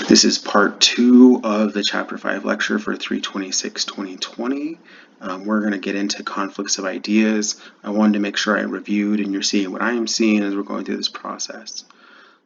This is part 2 of the Chapter 5 lecture for 326-2020. We're going to get into conflicts of ideas. I wanted to make sure I reviewed and you're seeing what I am seeing as we're going through this process.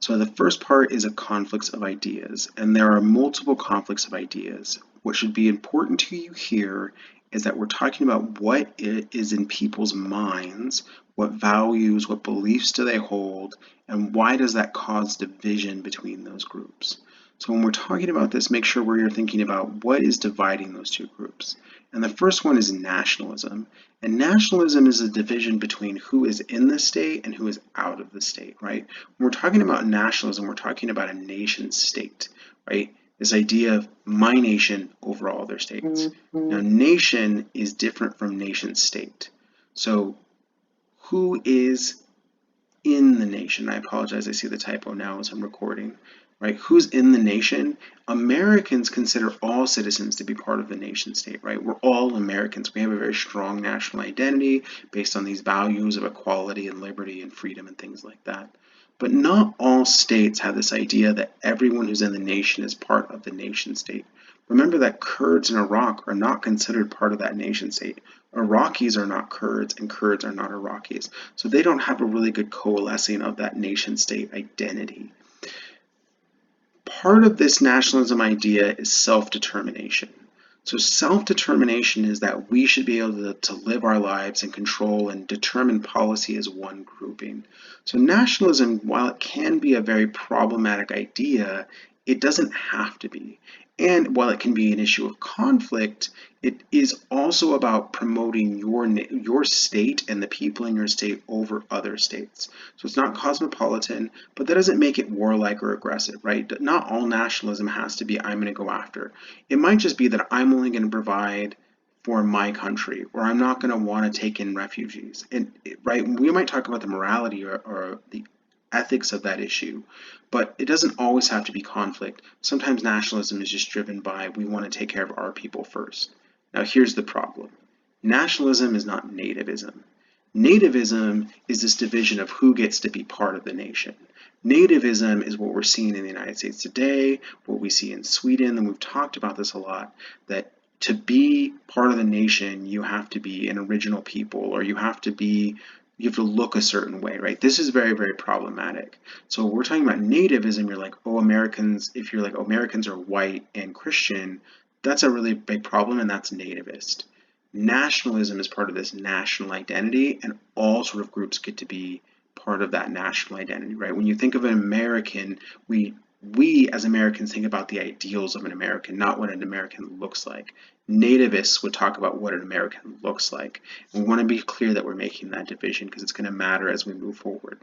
So the first part is a conflicts of ideas, and there are multiple conflicts of ideas. What should be important to you here is that we're talking about what is in people's minds, what values, what beliefs do they hold, and why does that cause division between those groups. So when we're talking about this, make sure we're thinking about what is dividing those two groups. And the first one is nationalism. And nationalism is a division between who is in the state and who is out of the state, right? When we're talking about nationalism, we're talking about a nation state, right? This idea of my nation over all other states. Now, nation is different from nation state. So who is in the nation? I apologize, I see the typo now as I'm recording. Right? Who's in the nation? Americans consider all citizens to be part of the nation state, right? We're all Americans. We have a very strong national identity based on these values of equality and liberty and freedom and things like that. But not all states have this idea that everyone who's in the nation is part of the nation state. Remember that Kurds in Iraq are not considered part of that nation state. Iraqis are not Kurds and Kurds are not Iraqis. So they don't have a really good coalescing of that nation state identity. Part of this nationalism idea is self-determination. So self-determination is that we should be able to live our lives and control and determine policy as one grouping. So nationalism, while it can be a very problematic idea, it doesn't have to be. And while it can be an issue of conflict, it is also about promoting your state and the people in your state over other states. So it's not cosmopolitan, but that doesn't make it warlike or aggressive, right? Not all nationalism has to be I'm going to go after. It might just be that I'm only going to provide for my country, or I'm not going to want to take in refugees. And right, we might talk about the morality or the ethics of that issue, but it doesn't always have to be conflict. Sometimes nationalism is just driven by we want to take care of our people first. Now here's the problem. Nationalism is not nativism. Nativism is this division of who gets to be part of the nation. Nativism is what we're seeing in the United States today, what we see in Sweden, and we've talked about this a lot, that to be part of the nation, you have to be an original people, or you have to look a certain way, right? This is very, very problematic. So we're talking about nativism, you're like, oh, Americans, if you're like, oh, Americans are white and Christian, that's a really big problem, and that's nativist. Nationalism is part of this national identity, and all sort of groups get to be part of that national identity, right? When you think of an American, we as Americans think about the ideals of an American, not what an American looks like. Nativists would talk about what an American looks like. And we want to be clear that we're making that division because it's going to matter as we move forward.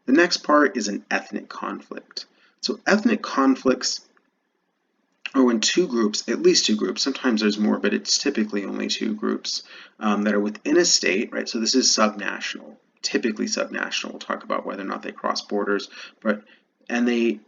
The next part is an ethnic conflict. So ethnic conflicts are when two groups, at least two groups, sometimes there's more, but it's typically only two groups that are within a state, right? So this is subnational, typically subnational. We'll talk about whether or not they cross borders, and they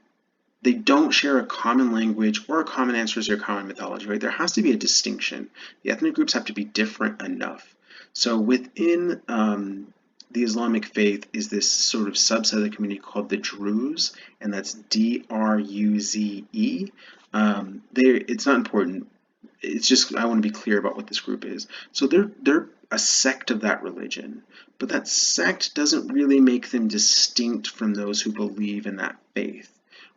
don't share a common language or a common ancestry or common mythology, right? There has to be a distinction. The ethnic groups have to be different enough. So within the Islamic faith is this sort of subset of the community called the Druze, and that's D-R-U-Z-E. It's not important. It's just I want to be clear about what this group is. So they're a sect of that religion, but that sect doesn't really make them distinct from those who believe in that faith.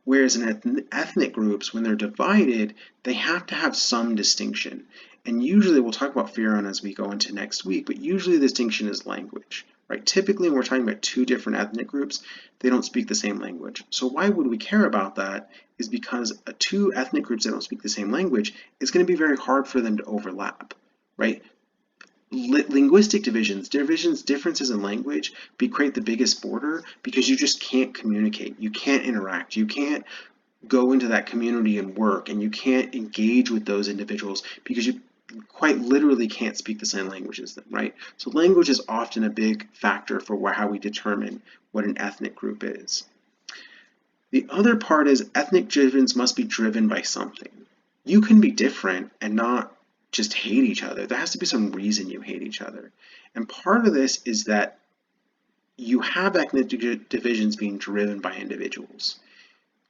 Whereas in ethnic groups, when they're divided, they have to have some distinction. And usually, we'll talk about Firon as we go into next week, but usually the distinction is language, right? Typically, when we're talking about two different ethnic groups, they don't speak the same language. So why would we care about that is because two ethnic groups that don't speak the same language, it's going to be very hard for them to overlap, right? Linguistic differences in language create the biggest border because you just can't communicate, you can't interact, you can't go into that community and work, and you can't engage with those individuals because you quite literally can't speak the same language as them, right? So language is often a big factor for how we determine what an ethnic group is. The other part is ethnic divisions must be driven by something. You can be different and not just hate each other. There has to be some reason you hate each other. And part of this is that you have ethnic divisions being driven by individuals.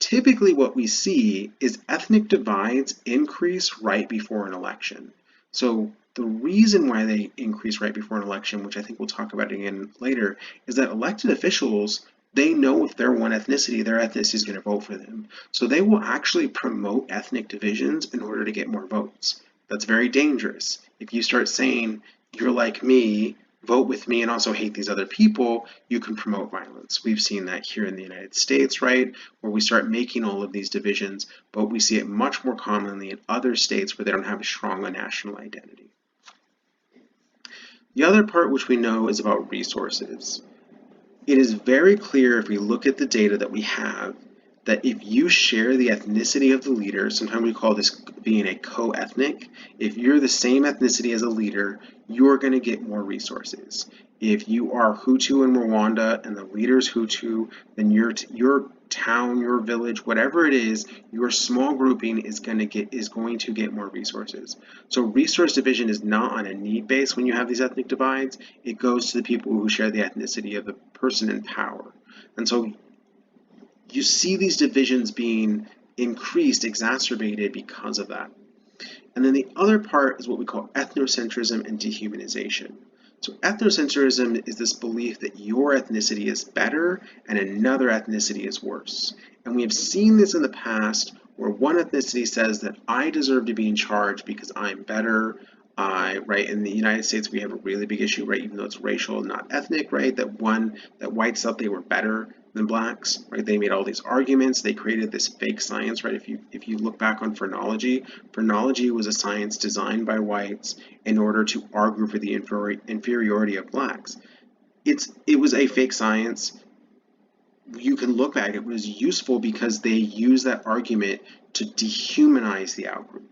Typically what we see is ethnic divides increase right before an election. So the reason why they increase right before an election, which I think we'll talk about again later, is that elected officials, they know if they're one ethnicity, their ethnicity is going to vote for them. So they will actually promote ethnic divisions in order to get more votes. That's very dangerous. If you start saying, you're like me, vote with me, and also hate these other people, you can promote violence. We've seen that here in the United States, right, where we start making all of these divisions, but we see it much more commonly in other states where they don't have a strong national identity. The other part which we know is about resources. It is very clear if we look at the data that we have that if you share the ethnicity of the leader, sometimes we call this being a co-ethnic, if you're the same ethnicity as a leader, you're going to get more resources. If you are Hutu in Rwanda and the leader's Hutu, then your town, your village, whatever it is, your small grouping is going to get more resources. So resource division is not on a need base when you have these ethnic divides. It goes to the people who share the ethnicity of the person in power. And so you see these divisions being increased, exacerbated because of that. And then the other part is what we call ethnocentrism and dehumanization. So ethnocentrism is this belief that your ethnicity is better and another ethnicity is worse. And we have seen this in the past where one ethnicity says that I deserve to be in charge because I'm better. Right, in the United States, we have a really big issue, right, even though it's racial, not ethnic, right, that whites thought they were better than blacks, right? They made all these arguments. They created this fake science, right? If you look back on phrenology, phrenology was a science designed by whites in order to argue for the inferiority of blacks. It was a fake science. You can look back. It was useful because they used that argument to dehumanize the outgroup.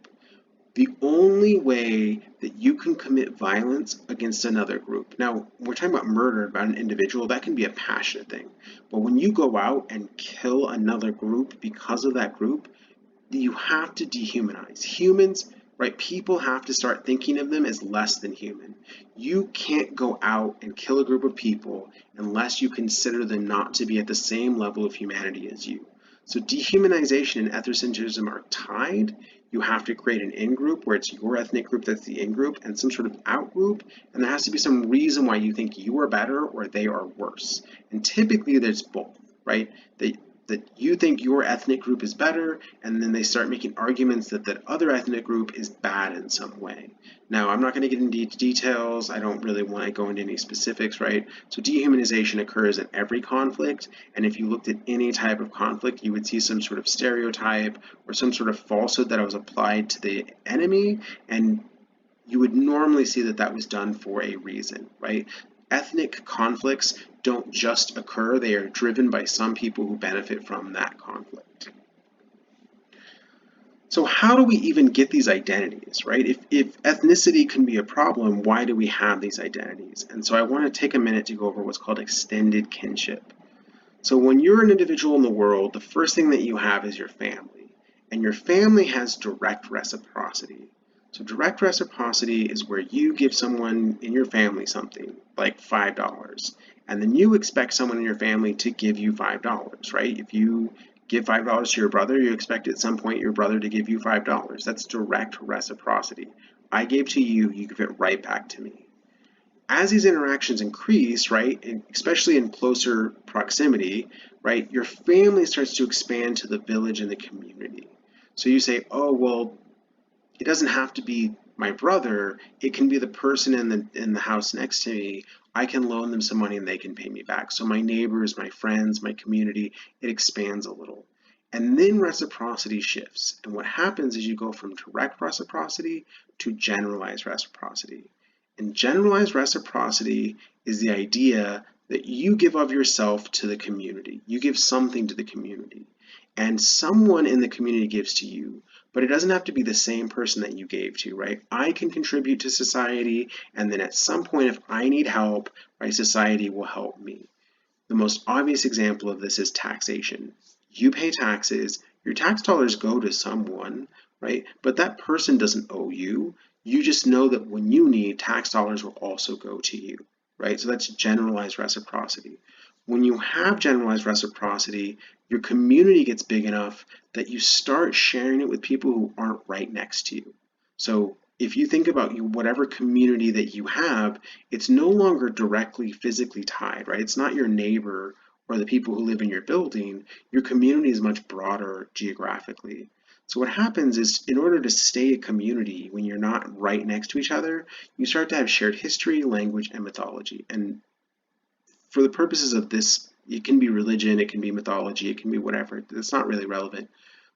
The only way that you can commit violence against another group. Now, we're talking about murder, about an individual, that can be a passionate thing. But when you go out and kill another group because of that group, you have to dehumanize. Humans, right, people have to start thinking of them as less than human. You can't go out and kill a group of people unless you consider them not to be at the same level of humanity as you. So dehumanization and ethnocentrism are tied. You have to create an in-group where it's your ethnic group that's the in-group and some sort of out-group, and there has to be some reason why you think you are better or they are worse. And typically there's both, right? That you think your ethnic group is better, and then they start making arguments that that other ethnic group is bad in some way. Now, I'm not going to get into details. I don't really want to go into any specifics, right? So dehumanization occurs in every conflict, and if you looked at any type of conflict, you would see some sort of stereotype or some sort of falsehood that was applied to the enemy, and you would normally see that that was done for a reason, right? Ethnic conflicts don't just occur, they are driven by some people who benefit from that conflict. So how do we even get these identities, right? If ethnicity can be a problem, why do we have these identities? And so I want to take a minute to go over what's called extended kinship. So when you're an individual in the world, the first thing that you have is your family, and your family has direct reciprocity. So direct reciprocity is where you give someone in your family something, like $5, and then you expect someone in your family to give you $5, right? If you give $5 to your brother, you expect at some point your brother to give you $5. That's direct reciprocity. I gave to you, you give it right back to me. As these interactions increase, right, and especially in closer proximity, right, your family starts to expand to the village and the community. So you say, oh, well, it doesn't have to be my brother, it can be the person in the house next to me. I can loan them some money and they can pay me back. So my neighbors, my friends, my community, it expands a little. And then reciprocity shifts. And what happens is you go from direct reciprocity to generalized reciprocity. And generalized reciprocity is the idea that you give of yourself to the community. You give something to the community. And someone in the community gives to you. But it doesn't have to be the same person that you gave to, right? I can contribute to society, and then at some point, if I need help, right, society will help me. The most obvious example of this is taxation. You pay taxes, your tax dollars go to someone, right? But that person doesn't owe you. You just know that when you need, tax dollars will also go to you, right? So that's generalized reciprocity. When you have generalized reciprocity, your community gets big enough that you start sharing it with people who aren't right next to you. So if you think about whatever community that you have, it's no longer directly physically tied, right? It's not your neighbor or the people who live in your building. Your community is much broader geographically. So what happens is, in order to stay a community when you're not right next to each other, you start to have shared history, language, and mythology. And for the purposes of this, it can be religion, it can be mythology, it can be whatever. It's not really relevant.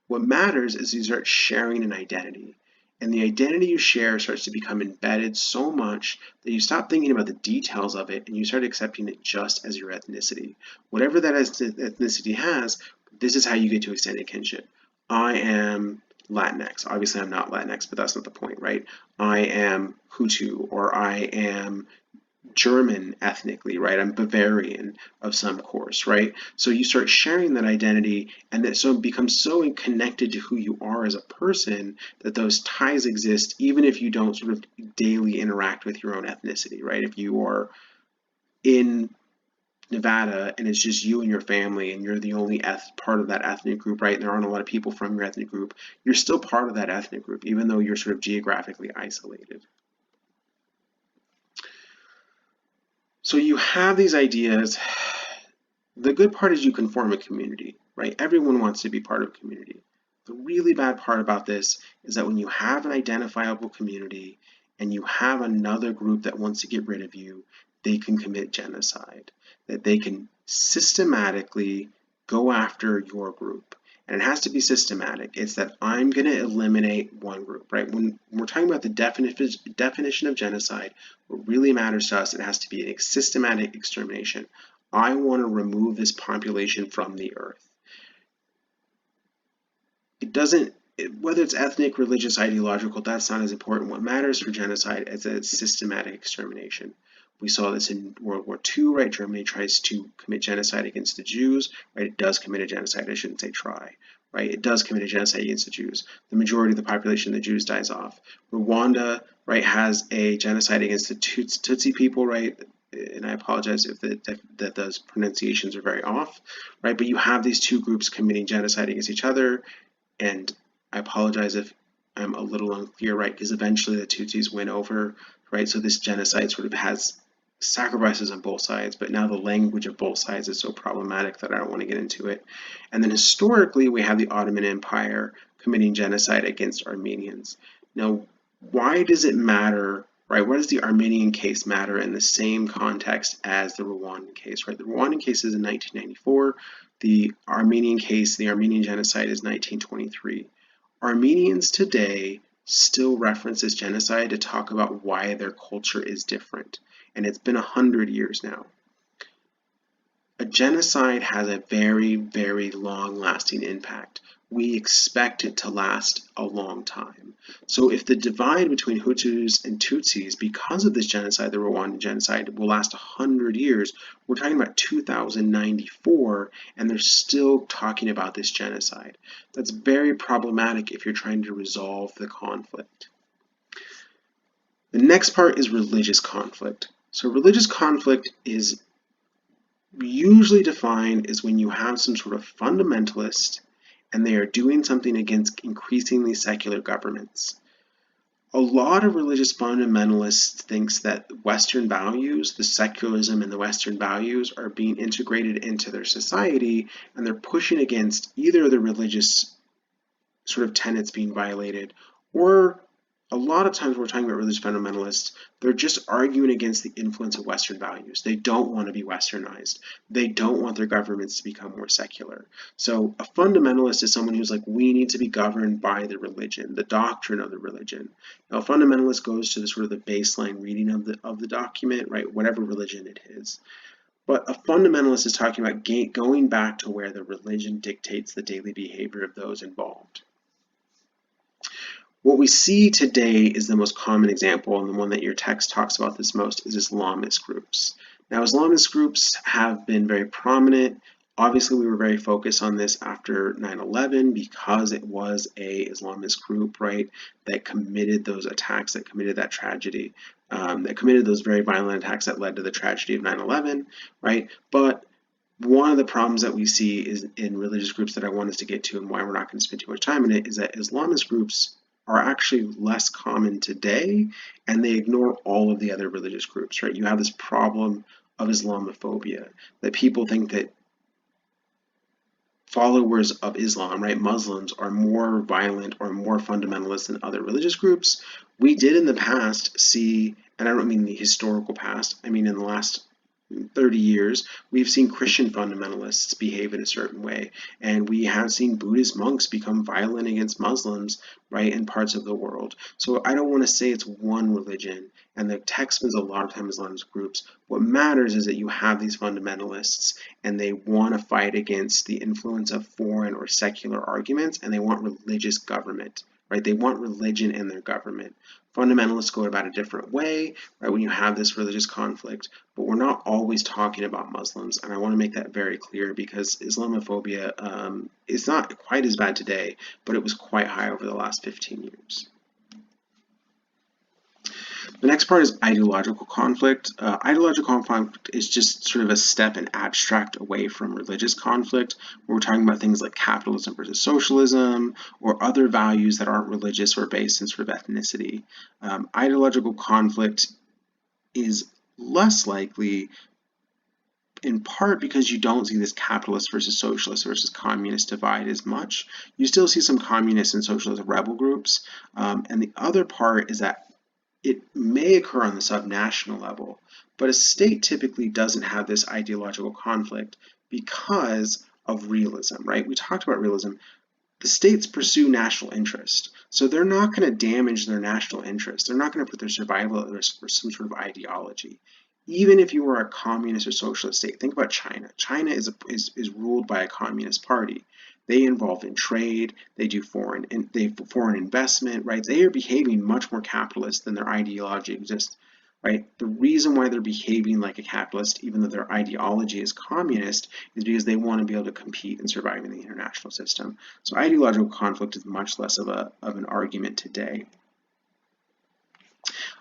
What matters is you start sharing an identity. And the identity you share starts to become embedded so much that you stop thinking about the details of it and you start accepting it just as your ethnicity. Whatever that ethnicity has, this is how you get to extended kinship. I am Latinx. Obviously, I'm not Latinx, but that's not the point, right? I am Hutu, or I am German ethnically, right? I'm Bavarian of some course, right? So you start sharing that identity, and that so it becomes so connected to who you are as a person that those ties exist even if you don't sort of daily interact with your own ethnicity, right? If you are in Nevada and it's just you and your family and you're the only part of that ethnic group, right? And there aren't a lot of people from your ethnic group, you're still part of that ethnic group, even though you're sort of geographically isolated. So you have these ideas. The good part is you can form a community, right? Everyone wants to be part of a community. The really bad part about this is that when you have an identifiable community and you have another group that wants to get rid of you, they can commit genocide, that they can systematically go after your group. And it has to be systematic. It's that I'm going to eliminate one group, right? When we're talking about the definition of genocide, what really matters to us, it has to be a systematic extermination. I want to remove this population from the earth. It doesn't, whether it's ethnic, religious, ideological, that's not as important. What matters for genocide is that it's systematic extermination. We saw this in World War II, right? Germany tries to commit genocide against the Jews, right? It does commit a genocide. I shouldn't say try, right? It does commit a genocide against the Jews. The majority of the population of the Jews dies off. Rwanda, right, has a genocide against the Tutsi people, right? And I apologize if that those pronunciations are very off, right? But you have these two groups committing genocide against each other, and I apologize if I'm a little unclear, right? Because eventually the Tutsis win over, right? So this genocide sort of has sacrifices on both sides, but now the language of both sides is so problematic that I don't want to get into it. And then historically, we have the Ottoman Empire committing genocide against Armenians. Now, why does it matter, right? Why does the Armenian case matter in the same context as the Rwandan case, right? The Rwandan case is in 1994. The Armenian case, the Armenian genocide, is 1923. Armenians today still reference this genocide to talk about why their culture is different, and it's been 100 years now. A genocide has a very, very long-lasting impact. We expect it to last a long time. So if the divide between Hutus and Tutsis, because of this genocide, the Rwandan genocide, will last 100 years, we're talking about 2094, and they're still talking about this genocide. That's very problematic if you're trying to resolve the conflict. The next part is religious conflict. So religious conflict is usually defined as when you have some sort of fundamentalist and they are doing something against increasingly secular governments. A lot of religious fundamentalists thinks that Western values, the secularism and the Western values, are being integrated into their society, and they're pushing against either the religious sort of tenets being violated, or a lot of times when we're talking about religious fundamentalists, they're just arguing against the influence of Western values. They don't want to be Westernized. They don't want their governments to become more secular. So a fundamentalist is someone who's like, we need to be governed by the religion, the doctrine of the religion. Now, a fundamentalist goes to the sort of the baseline reading of the document, right? Whatever religion it is. But a fundamentalist is talking about going back to where the religion dictates the daily behavior of those involved. What we see today is the most common example, and the one that your text talks about this most, is Islamist groups. Now, Islamist groups have been very prominent. Obviously, we were very focused on this after 9/11 because it was a Islamist group, right, that committed those attacks, that committed that tragedy, that committed those very violent attacks that led to the tragedy of 9/11, right? But one of the problems that we see is in religious groups that I want us to get to, and why we're not going to spend too much time in it, is that Islamist groups are actually less common today, and they ignore all of the other religious groups, right? You have this problem of Islamophobia, that people think that followers of Islam, right, Muslims, are more violent or more fundamentalist than other religious groups. We did in the past see, and I don't mean the historical past, I mean in the last 30 years, we've seen Christian fundamentalists behave in a certain way, and we have seen Buddhist monks become violent against Muslims, right, in parts of the world. So I don't want to say it's one religion, and the text spends a lot of time Islamist groups. What matters is that you have these fundamentalists, and they want to fight against the influence of foreign or secular arguments, and they want religious government, right? They want religion in their government. Fundamentalists go about a different way, right, when you have this religious conflict, but we're not always talking about Muslims, and I want to make that very clear because Islamophobia is not quite as bad today, but it was quite high over the last 15 years. The next part is ideological conflict. Ideological conflict is just sort of a step and abstract away from religious conflict, where we're talking about things like capitalism versus socialism, or other values that aren't religious or based in sort of ethnicity. Ideological conflict is less likely, in part because you don't see this capitalist versus socialist versus communist divide as much. You still see some communist and socialist rebel groups, and the other part is that it may occur on the subnational level, but a state typically doesn't have this ideological conflict because of realism, right? We talked about realism. The states pursue national interest, so they're not going to damage their national interest. They're not going to put their survival at risk for some sort of ideology. Even if you were a communist or socialist state, think about China. China is ruled by a communist party. They involve in trade, they do foreign investment, right? They are behaving much more capitalist than their ideology exists, right? The reason why they're behaving like a capitalist, even though their ideology is communist, is because they want to be able to compete and survive in the international system. So ideological conflict is much less of an argument today.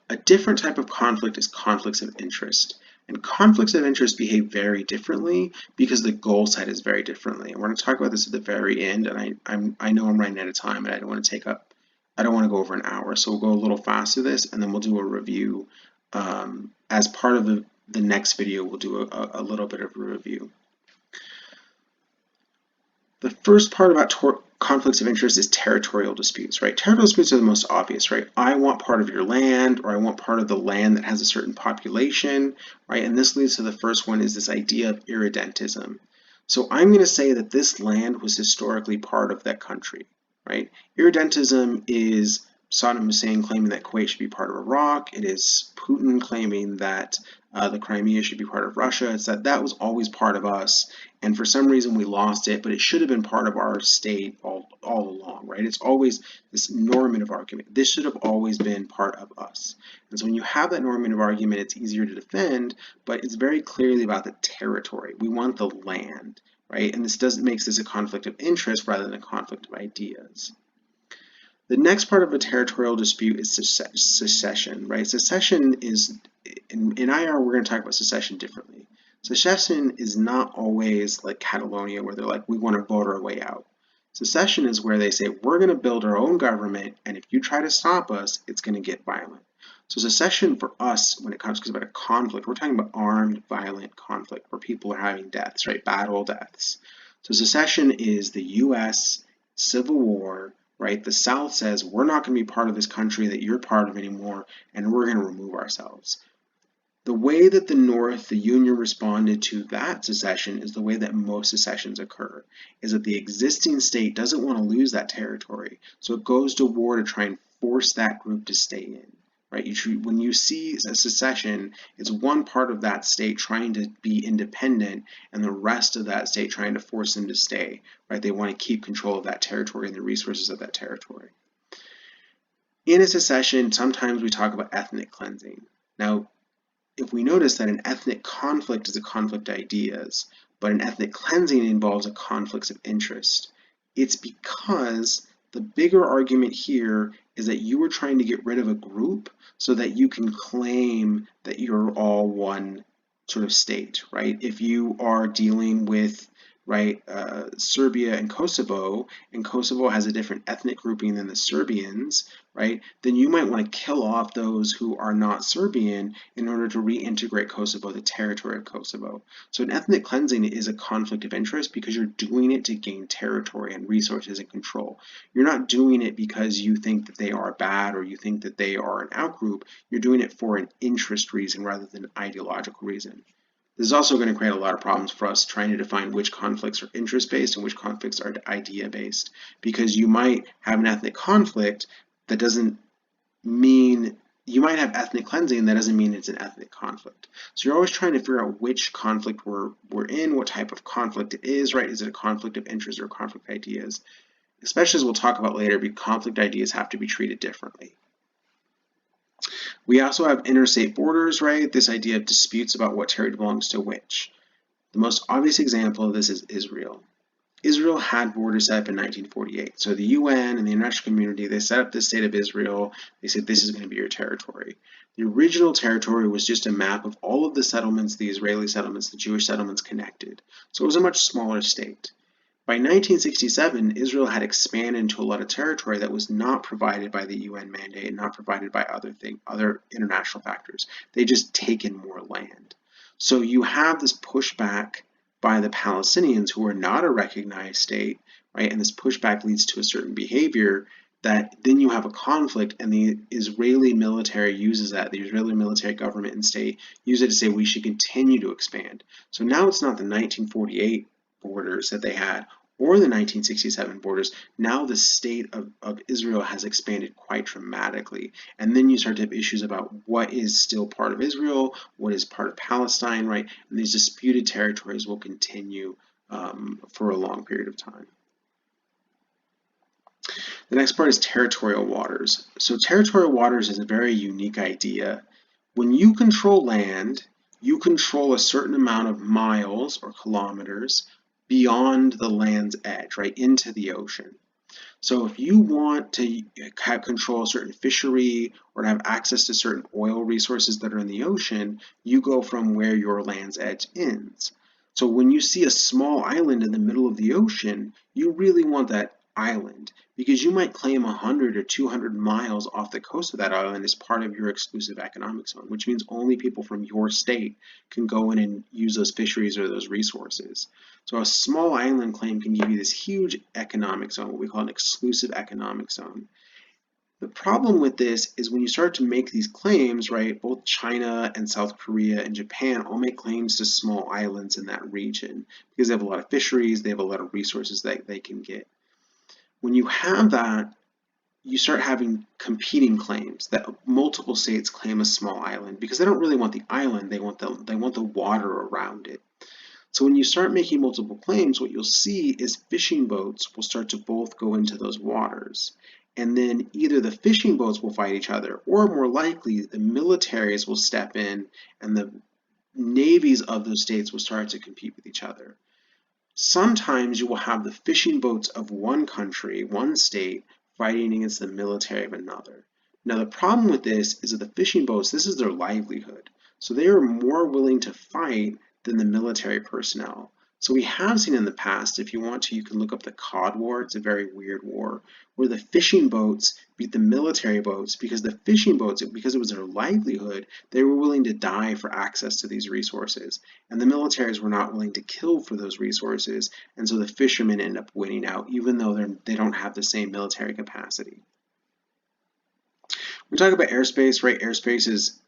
A different type of conflict is conflicts of interest. And conflicts of interest behave very differently because the goal set is very differently. And we're going to talk about this at the very end, and I know I'm running out of time, and I don't want to go over an hour, so we'll go a little fast through this, and then we'll do a review. As part of the next video, we'll do a little bit of a review. The first part about conflicts of interest is territorial disputes, right? Territorial disputes are the most obvious, right? I want part of your land, or I want part of the land that has a certain population, right? And this leads to the first one, is this idea of irredentism. So I'm going to say that this land was historically part of that country, right? Irredentism is Saddam Hussein claiming that Kuwait should be part of Iraq. It is Putin claiming that the Crimea should be part of Russia. It's that was always part of us, and for some reason we lost it, but it should have been part of our state all along, right? It's always this normative argument. This should have always been part of us. And so when you have that normative argument, it's easier to defend, but it's very clearly about the territory. We want the land, right? And this makes this a conflict of interest rather than a conflict of ideas. The next part of a territorial dispute is secession, right? Secession is, in IR, we're going to talk about secession differently. Secession is not always like Catalonia, where they're like, we want to vote our way out. Secession is where they say, we're going to build our own government, and if you try to stop us, it's going to get violent. So secession for us, when it comes about a conflict, we're talking about armed, violent conflict, where people are having deaths, right? Battle deaths. So secession is the U.S. Civil War, right? The South says, we're not going to be part of this country that you're part of anymore, and we're going to remove ourselves. The way that the North, the Union, responded to that secession is the way that most secessions occur, is that the existing state doesn't want to lose that territory, so it goes to war to try and force that group to stay in, right? When you see a secession, it's one part of that state trying to be independent and the rest of that state trying to force them to stay, right? They want to keep control of that territory and the resources of that territory. In a secession, sometimes we talk about ethnic cleansing. Now, if we notice that an ethnic conflict is a conflict of ideas, but an ethnic cleansing involves a conflict of interest, it's because the bigger argument here is that you are trying to get rid of a group so that you can claim that you're all one sort of state, right? If you are dealing with, right, Serbia and Kosovo has a different ethnic grouping than the Serbians, right, then you might want to kill off those who are not Serbian in order to reintegrate Kosovo, the territory of Kosovo. So an ethnic cleansing is a conflict of interest because you're doing it to gain territory and resources and control. You're not doing it because you think that they are bad or you think that they are an outgroup. You're doing it for an interest reason rather than an ideological reason. This is also going to create a lot of problems for us trying to define which conflicts are interest-based and which conflicts are idea-based, because you might have an ethnic conflict that doesn't mean you might have ethnic cleansing that doesn't mean it's an ethnic conflict. So you're always trying to figure out which conflict we're in, what type of conflict it is, right? Is it a conflict of interest or conflict ideas? Especially as we'll talk about later, conflict ideas have to be treated differently. We also have interstate borders, right? This idea of disputes about what territory belongs to which. The most obvious example of this is Israel. Israel had borders set up in 1948. So the UN and the international community, they set up the state of Israel. They said this is going to be your territory. The original territory was just a map of all of the settlements, the Israeli settlements, the Jewish settlements connected. So it was a much smaller state. By 1967, Israel had expanded into a lot of territory that was not provided by the UN mandate and not provided by other international factors. They just taken more land. So you have this pushback by the Palestinians, who are not a recognized state, right? And this pushback leads to a certain behavior that then you have a conflict, and the Israeli military uses that. The Israeli military government and state use it to say we should continue to expand. So now it's not the 1948 borders that they had or the 1967 borders. Now the state of Israel has expanded quite dramatically. And then you start to have issues about what is still part of Israel, what is part of Palestine, right? And these disputed territories will continue for a long period of time. The next part is territorial waters. So territorial waters is a very unique idea. When you control land, you control a certain amount of miles or kilometers beyond the land's edge, right, into the ocean. So if you want to control a certain fishery or to have access to certain oil resources that are in the ocean, you go from where your land's edge ends. So when you see a small island in the middle of the ocean, you really want that island because you might claim 100 or 200 miles off the coast of that island as part of your exclusive economic zone, which means only people from your state can go in and use those fisheries or those resources. So a small island claim can give you this huge economic zone, what we call an exclusive economic zone. The problem with this is when you start to make these claims, right, both China and South Korea and Japan all make claims to small islands in that region because they have a lot of fisheries, they have a lot of resources that they can get. When you have that, you start having competing claims that multiple states claim a small island because they don't really want the island, they want the water around it. So when you start making multiple claims, what you'll see is fishing boats will start to both go into those waters. And then either the fishing boats will fight each other, or more likely, the militaries will step in and the navies of those states will start to compete with each other. Sometimes you will have the fishing boats of one country, one state, fighting against the military of another. Now the problem with this is that the fishing boats, this is their livelihood. So they are more willing to fight than the military personnel. So we have seen in the past, if you want to, you can look up the Cod War. It's a very weird war where the fishing boats beat the military boats because the fishing boats, because it was their livelihood, they were willing to die for access to these resources. And the militaries were not willing to kill for those resources. And so the fishermen end up winning out, even though they don't have the same military capacity. We talk about airspace, right? Airspace is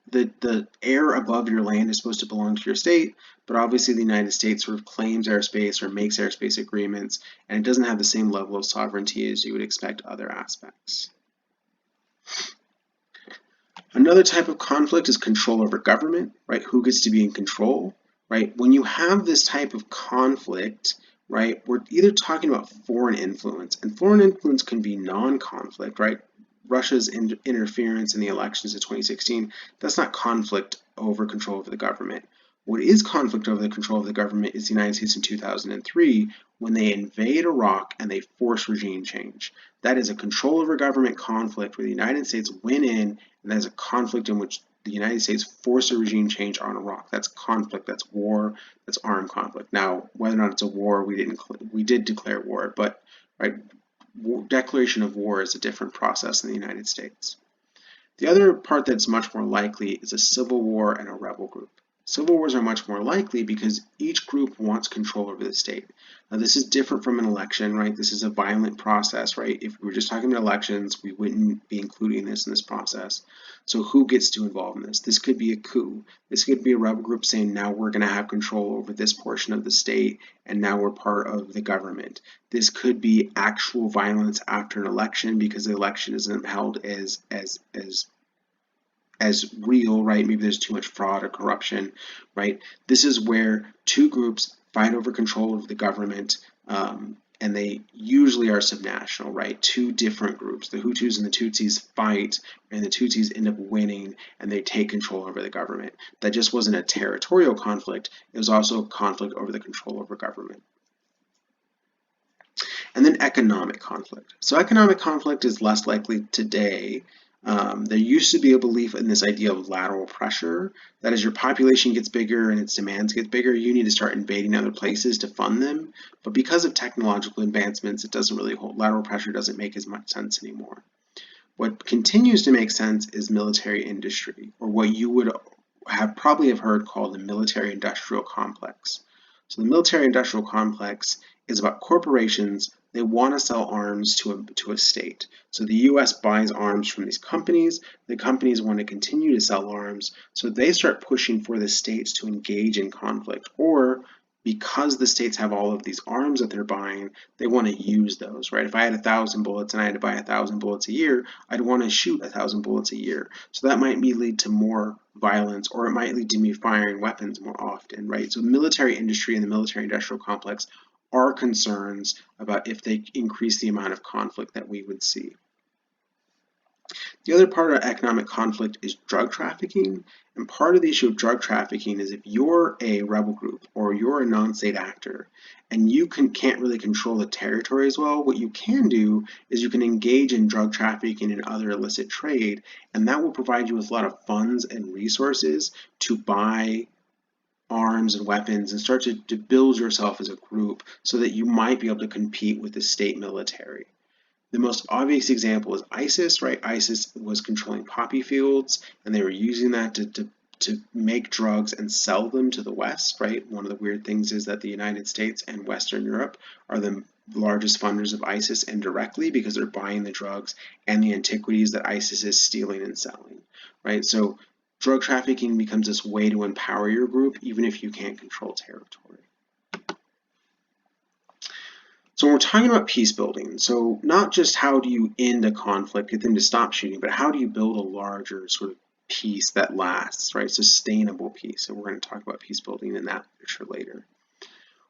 the air above your land is supposed to belong to your state, but obviously the United States sort of claims airspace or makes airspace agreements, and it doesn't have the same level of sovereignty as you would expect other aspects. Another type of conflict is control over government, right? Who gets to be in control, right? When you have this type of conflict, right, we're either talking about foreign influence, and foreign influence can be non-conflict, right? Russia's interference in the elections of 2016, that's not conflict over control of the government. What is conflict over the control of the government is the United States in 2003 when they invade Iraq and they force regime change. That is a control over government conflict where the United States went in, and that is a conflict in which the United States forced a regime change on Iraq. That's conflict, that's war, that's armed conflict. Now, whether or not it's a war, we did declare war, but right, declaration of war is a different process in the United States. The other part that's much more likely is a civil war and a rebel group. Civil wars are much more likely because each group wants control over the state. Now, this is different from an election, right? This is a violent process, right? If we were just talking about elections, we wouldn't be including this in this process. So who gets to involve in this? This could be a coup. This could be a rebel group saying, now we're going to have control over this portion of the state, and now we're part of the government. This could be actual violence after an election because the election isn't held as real, right? Maybe there's too much fraud or corruption, right? This is where two groups fight over control of the government, and they usually are subnational, right? Two different groups, the Hutus and the Tutsis fight, and the Tutsis end up winning, and they take control over the government. That just wasn't a territorial conflict, it was also a conflict over the control over government. And then economic conflict. So economic conflict is less likely today. There used to be a belief in this idea of lateral pressure, that as your population gets bigger and its demands get bigger, you need to start invading other places to fund them. But because of technological advancements, it doesn't really hold, lateral pressure doesn't make as much sense anymore. What continues to make sense is military industry, or what you would probably have heard called the military industrial complex. So the military industrial complex is about corporations. They want to sell arms to a state. So the US buys arms from these companies. The companies want to continue to sell arms. So they start pushing for the states to engage in conflict. Or because the states have all of these arms that they're buying, they want to use those, right? If I had 1,000 bullets and I had to buy 1,000 bullets a year, I'd want to shoot 1,000 bullets a year. So that might lead to more violence, or it might lead to me firing weapons more often, right? So military industry and the military industrial complex are concerns about if they increase the amount of conflict that we would see. The other part of economic conflict is drug trafficking, and part of the issue of drug trafficking is if you're a rebel group or you're a non-state actor and you can't really control the territory as well, what you can do is you can engage in drug trafficking and other illicit trade, and that will provide you with a lot of funds and resources to buy arms and weapons and start to build yourself as a group so that you might be able to compete with the state military. The most obvious example is ISIS, right? ISIS was controlling poppy fields, and they were using that to make drugs and sell them to the West, right? One of the weird things is that the United States and Western Europe are the largest funders of ISIS indirectly because they're buying the drugs and the antiquities that ISIS is stealing and selling, right? So drug trafficking becomes this way to empower your group even if you can't control territory. So when we're talking about peace building, so not just how do you end a conflict, get them to stop shooting, but how do you build a larger sort of peace that lasts, right? Sustainable peace. And we're going to talk about peace building in that picture later.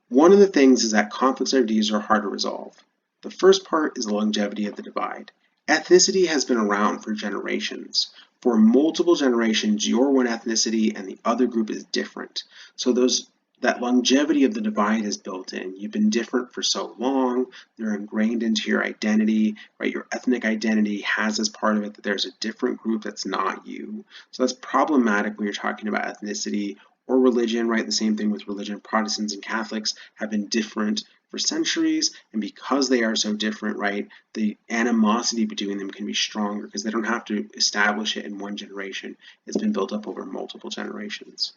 One of the things is that conflicts and ideas are hard to resolve. The first part is the longevity of the divide. Ethnicity has been around for generations. For multiple generations, you're one ethnicity and the other group is different. So that longevity of the divide is built in. You've been different for so long, they're ingrained into your identity, right? Your ethnic identity has as part of it that there's a different group that's not you. So that's problematic when you're talking about ethnicity or religion, right? The same thing with religion. Protestants and Catholics have been different for centuries, and because they are so different, right, the animosity between them can be stronger because they don't have to establish it in one generation. It's been built up over multiple generations.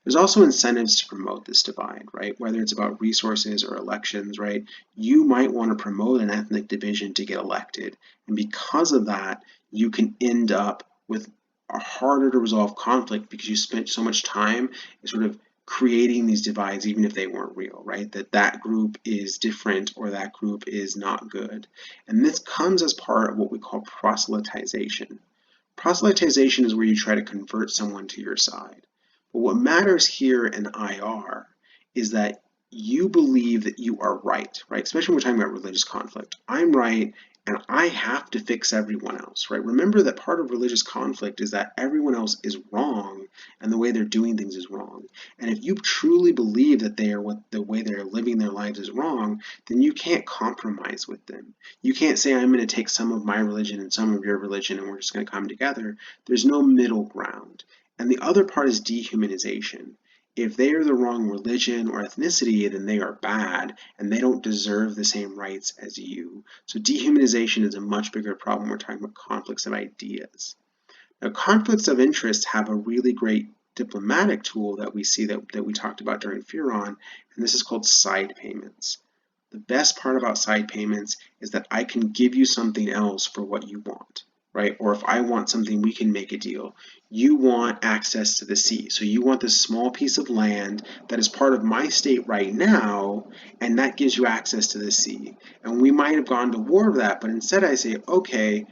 There's also incentives to promote this divide, right? Whether it's about resources or elections, right? You might want to promote an ethnic division to get elected, and because of that, you can end up with a harder to resolve conflict because you spent so much time sort of creating these divides even if they weren't real, right? That group is different or that group is not good. And this comes as part of what we call proselytization. Proselytization is where you try to convert someone to your side. But what matters here in IR is that you believe that you are right? Especially when we're talking about religious conflict. I'm right and I have to fix everyone else, right? Remember that part of religious conflict is that everyone else is wrong and the way they're doing things is wrong. And if you truly believe that the way they're living their lives is wrong, then you can't compromise with them. You can't say, I'm going to take some of my religion and some of your religion and we're just going to come together. There's no middle ground. And the other part is dehumanization. If they are the wrong religion or ethnicity, then they are bad and they don't deserve the same rights as you. So dehumanization is a much bigger problem. We're talking about conflicts of ideas. Now, conflicts of interest have a really great diplomatic tool that we see that we talked about during FIRON, and this is called side payments. The best part about side payments is that I can give you something else for what you want, right? Or if I want something, we can make a deal. You want access to the sea, so you want this small piece of land that is part of my state right now, and that gives you access to the sea. And we might have gone to war with that, but instead I say, okay,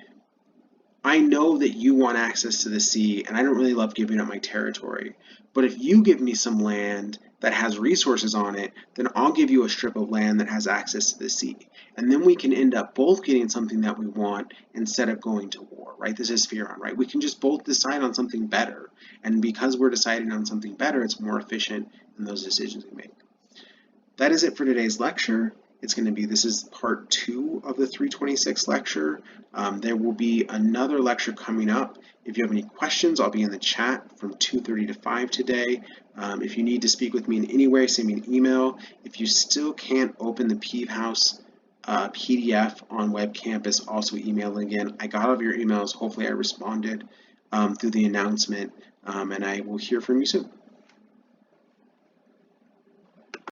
I know that you want access to the sea, and I don't really love giving up my territory. But if you give me some land that has resources on it, then I'll give you a strip of land that has access to the sea. And then we can end up both getting something that we want instead of going to war, right? This is FIRON, right? We can just both decide on something better. And because we're deciding on something better, it's more efficient in those decisions we make. That is it for today's lecture. This is part 2 of the 326 lecture. There will be another lecture coming up. If you have any questions, I'll be in the chat from 2:30 to 5 today. If you need to speak with me in any way, send me an email. If you still can't open the Peevehouse PDF on Web Campus, also email again. I got all of your emails. Hopefully I responded through the announcement, and I will hear from you soon.